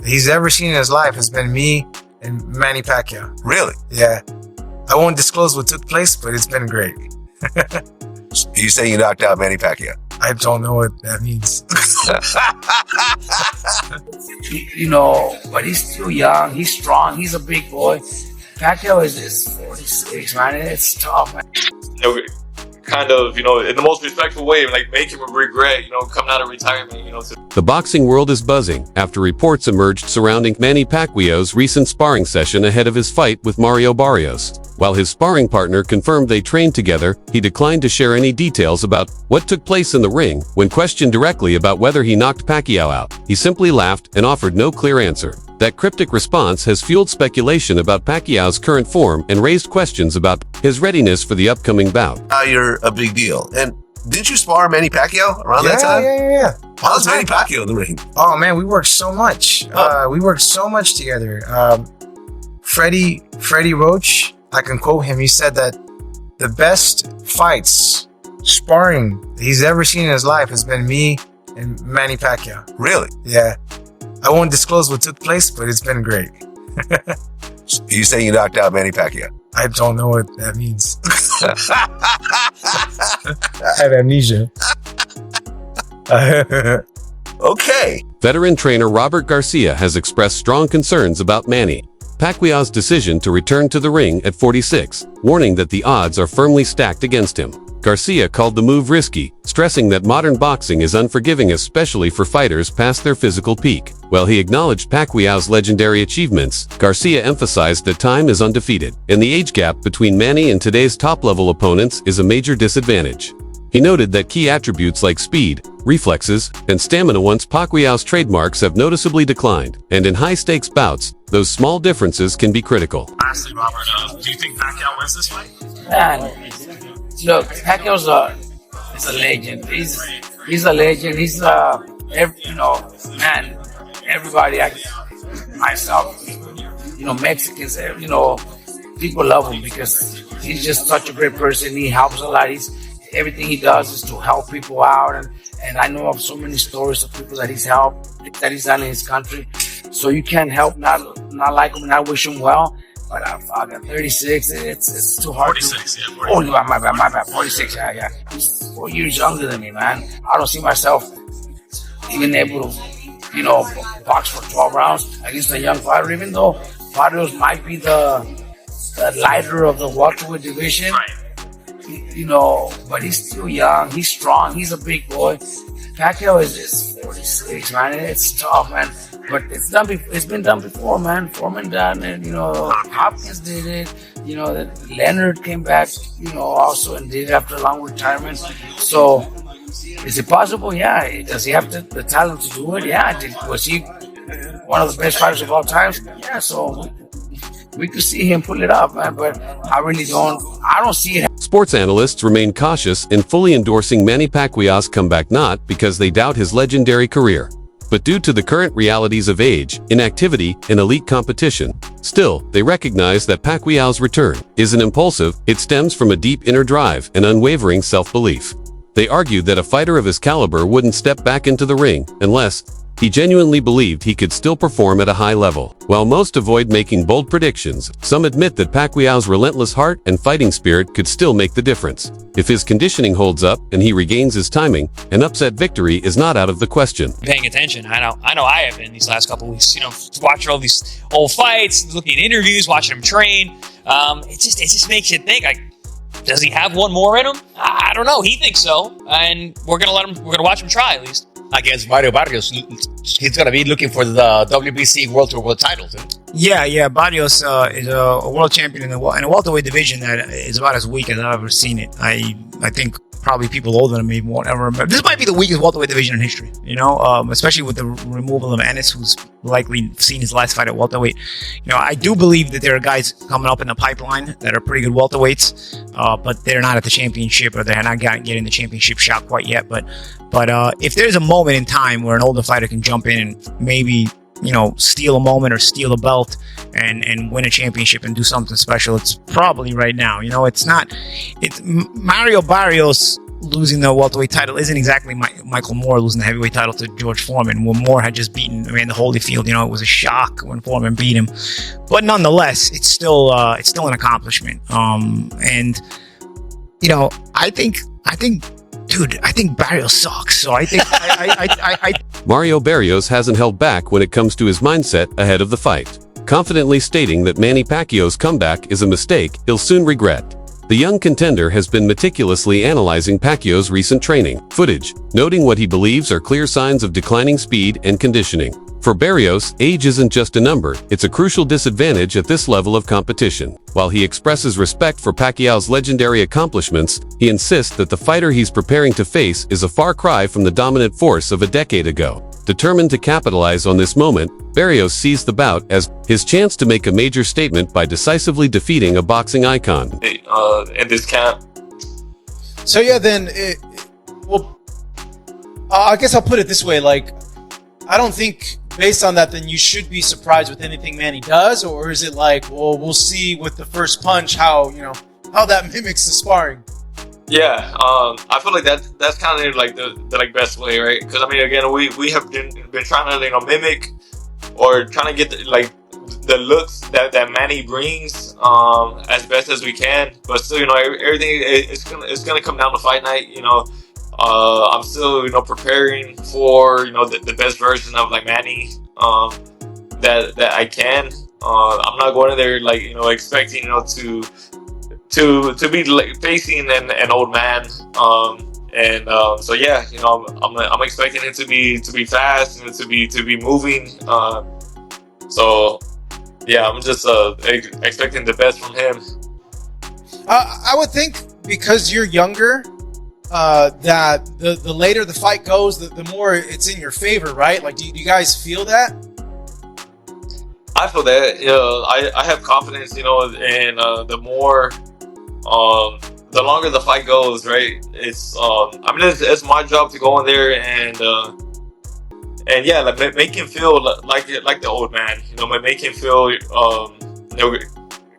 he's ever seen in his life has been me and Manny Pacquiao. Really? Yeah. I won't disclose what took place, but it's been great. You say you knocked out Manny Pacquiao? I don't know what that means. But he's still young. He's strong. He's a big boy. Pacquiao is 46, man. It's tough, man. Kind of, in the most respectful way, like make him regret, coming out of retirement, The boxing world is buzzing after reports emerged surrounding Manny Pacquiao's recent sparring session ahead of his fight with Mario Barrios. While his sparring partner confirmed they trained together, he declined to share any details about what took place in the ring. When questioned directly about whether he knocked Pacquiao out, he simply laughed and offered no clear answer. That cryptic response has fueled speculation about Pacquiao's current form and raised questions about his readiness for the upcoming bout. You're a big deal. And didn't you spar Manny Pacquiao around that time? Yeah. How's Manny Pacquiao in the ring? Oh, man, we worked so much. We worked so much together. Freddie Roach, I can quote him. He said that the best fights, sparring he's ever seen in his life has been me and Manny Pacquiao. Really? Yeah. I won't disclose what took place, but it's been great. You say you knocked out Manny Pacquiao? I don't know what that means. I have amnesia. Okay. Veteran trainer Robert Garcia has expressed strong concerns about Manny Pacquiao's decision to return to the ring at 46, warning that the odds are firmly stacked against him. Garcia called the move risky, stressing that modern boxing is unforgiving, especially for fighters past their physical peak. While he acknowledged Pacquiao's legendary achievements, Garcia emphasized that time is undefeated, and the age gap between Manny and today's top-level opponents is a major disadvantage. He noted that key attributes like speed, reflexes, and stamina once Pacquiao's trademarks have noticeably declined, and in high-stakes bouts, those small differences can be critical. Lastly, Robert, do you think Pacquiao wins this fight? Man, look, Pacquiao's a legend. He's a legend. He's everybody, myself, Mexicans, people love him because he's just such a great person. He helps a lot. Everything he does is to help people out, and I know of so many stories of people that he's helped, that he's done in his country. So you can't help not like him and not wish him well. But I'm 36. It's too hard. 46, yeah. 46. Oh, my bad. 46. Yeah. He's 4 years younger than me, man. I don't see myself even able to, box for 12 rounds against a young fighter. Even though Barrios might be the lighter of the welterweight division, right. But he's still young. He's strong. He's a big boy. Pacquiao is 46, man. It's tough, man. But it's been done before, man. Foreman done it, Hopkins did it, Leonard came back, also and did it after a long retirement. So, is it possible? Yeah. Does he have the talent to do it? Yeah. Was he one of the best fighters of all time? Yeah, so we could see him pull it up, man, but I don't see it. Sports analysts remain cautious in fully endorsing Manny Pacquiao's comeback, not because they doubt his legendary career, but due to the current realities of age, inactivity, and elite competition. Still, they recognize that Pacquiao's return isn't impulsive. It stems from a deep inner drive and unwavering self-belief. They argued that a fighter of his caliber wouldn't step back into the ring unless he genuinely believed he could still perform at a high level. While most avoid making bold predictions, some admit that Pacquiao's relentless heart and fighting spirit could still make the difference. If his conditioning holds up and he regains his timing, an upset victory is not out of the question. Paying attention, I know I have been these last couple of weeks. Watching all these old fights, looking at interviews, watching him train. It just makes you think, like, does he have one more in him? I don't know. He thinks so, and we're gonna watch him try at least. Against Mario Barrios, he's going to be looking for the WBC World Tour World title. Yeah. Barrios is a world champion in a welterweight division that is about as weak as I've ever seen it. I think probably people older than me won't ever remember. This might be the weakest welterweight division in history, especially with the removal of Ennis, who's likely seen his last fight at welterweight. I do believe that there are guys coming up in the pipeline that are pretty good welterweights, but they're not at the championship, or they're not getting the championship shot quite yet. But if there's a moment in time where an older fighter can jump in and maybe steal a moment or steal a belt and win a championship and do something special, it's probably right now. It's Mario Barrios losing the welterweight title isn't exactly Michael Moore losing the heavyweight title to George Foreman, when Moore had just beaten Evander Holyfield. You know, it was a shock when Foreman beat him, but nonetheless, it's still an accomplishment. And you know, I think, dude, I think Barrios sucks. So I think Mario Barrios hasn't held back when it comes to his mindset ahead of the fight, confidently stating that Manny Pacquiao's comeback is a mistake he'll soon regret. The young contender has been meticulously analyzing Pacquiao's recent training footage, noting what he believes are clear signs of declining speed and conditioning. For Barrios, age isn't just a number, it's a crucial disadvantage at this level of competition. While he expresses respect for Pacquiao's legendary accomplishments, he insists that the fighter he's preparing to face is a far cry from the dominant force of a decade ago. Determined to capitalize on this moment, Barrios sees the bout as his chance to make a major statement by decisively defeating a boxing icon. In this camp. So yeah, then, I guess I'll put it this way. Like, I don't think based on that, then you should be surprised with anything Manny does, or is it like, well, we'll see with the first punch how that mimics the sparring? Yeah, I feel like that's kind of like the best way, right? Because I mean, again, we have been trying to mimic or trying to get the looks that Manny brings as best as we can. But still, everything it's gonna come down to fight night. I'm still preparing for the best version of Manny that I can. I'm not going in there expecting to be facing an old man, so yeah, I'm expecting it to be fast and to be moving. So yeah, I'm just expecting the best from him. I would think because you're younger, that the later the fight goes, the more it's in your favor, right? Like, do you guys feel that? I feel that. I have confidence. And the more. The longer the fight goes, right? It's it's my job to go in there and yeah, make him feel like the old man. Make him feel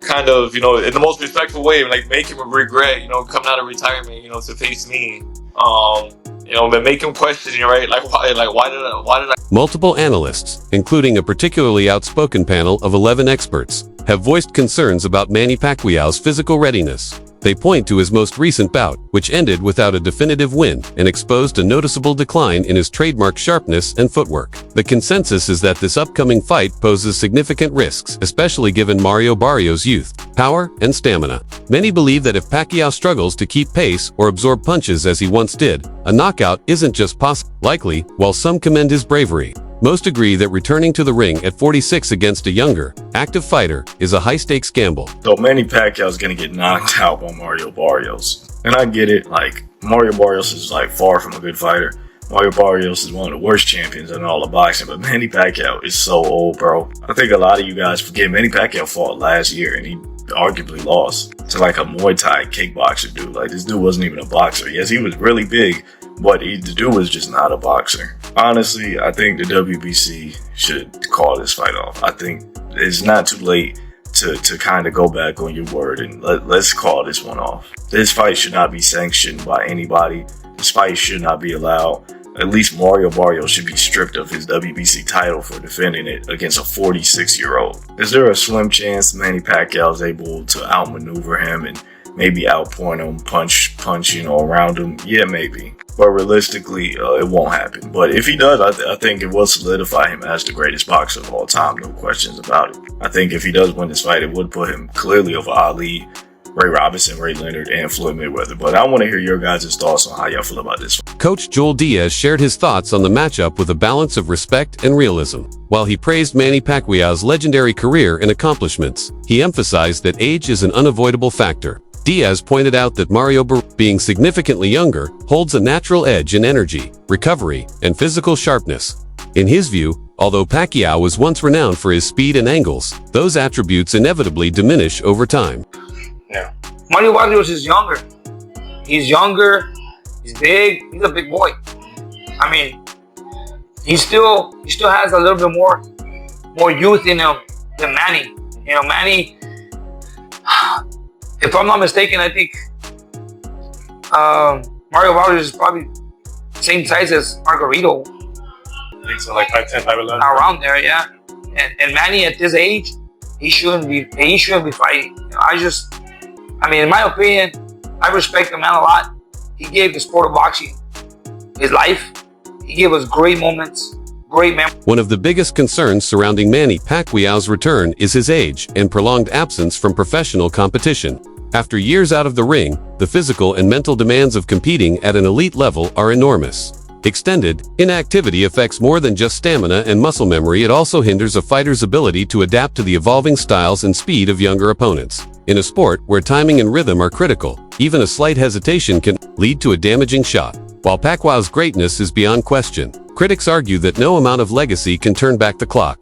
kind of in the most respectful way. Make him regret coming out of retirement to face me. But make him question, right? Why did I? Multiple analysts, including a particularly outspoken panel of 11 experts, have voiced concerns about Manny Pacquiao's physical readiness. They point to his most recent bout, which ended without a definitive win and exposed a noticeable decline in his trademark sharpness and footwork. The consensus is that this upcoming fight poses significant risks, especially given Mario Barrios' youth, power, and stamina. Many believe that if Pacquiao struggles to keep pace or absorb punches as he once did, a knockout isn't just likely, while some commend his bravery. Most agree that returning to the ring at 46 against a younger, active fighter is a high-stakes gamble. So Manny Pacquiao is going to get knocked out by Mario Barrios. And I get it, Mario Barrios is far from a good fighter. Mario Barrios is one of the worst champions in all of boxing, but Manny Pacquiao is so old, bro. I think a lot of you guys forget Manny Pacquiao fought last year and he arguably lost to a Muay Thai kickboxer dude. This dude wasn't even a boxer. Yes, he was really big, but the dude was just not a boxer. Honestly, I think the WBC should call this fight off. I think it's not too late to kind of go back on your word and let's call this one off. This fight should not be sanctioned by anybody. This fight should not be allowed. At least Mario Barrios should be stripped of his WBC title for defending it against a 46-year-old. Is there a slim chance Manny Pacquiao is able to outmaneuver him and maybe outpoint him, punch, around him? Yeah, maybe. But realistically, it won't happen. But if he does, I think it will solidify him as the greatest boxer of all time, no questions about it. I think if he does win this fight, it would put him clearly over Ali, Ray Robinson, Ray Leonard, and Floyd Mayweather. But I want to hear your guys' thoughts on how y'all feel about this one. Coach Joel Diaz shared his thoughts on the matchup with a balance of respect and realism. While he praised Manny Pacquiao's legendary career and accomplishments, he emphasized that age is an unavoidable factor. Diaz pointed out that Mario Barrios, being significantly younger, holds a natural edge in energy, recovery, and physical sharpness. In his view, although Pacquiao was once renowned for his speed and angles, those attributes inevitably diminish over time. Yeah. Mario Barrios is younger. He's younger. He's big. He's a big boy. I mean, he still has a little bit more youth in him than Manny. Manny, if I'm not mistaken, I think Mario Barrios is probably same size as Margarito, I think so, like 5'10", 5'11". around there, yeah. And Manny at this age, he shouldn't be fighting. You know, I mean, in my opinion, I respect the man a lot. He gave the sport of boxing his life. He gave us great moments, great memories. One of the biggest concerns surrounding Manny Pacquiao's return is his age and prolonged absence from professional competition. After years out of the ring, the physical and mental demands of competing at an elite level are enormous. Extended inactivity affects more than just stamina and muscle memory. It also hinders a fighter's ability to adapt to the evolving styles and speed of younger opponents. In a sport where timing and rhythm are critical, even a slight hesitation can lead to a damaging shot. While Pacquiao's greatness is beyond question, critics argue that no amount of legacy can turn back the clock.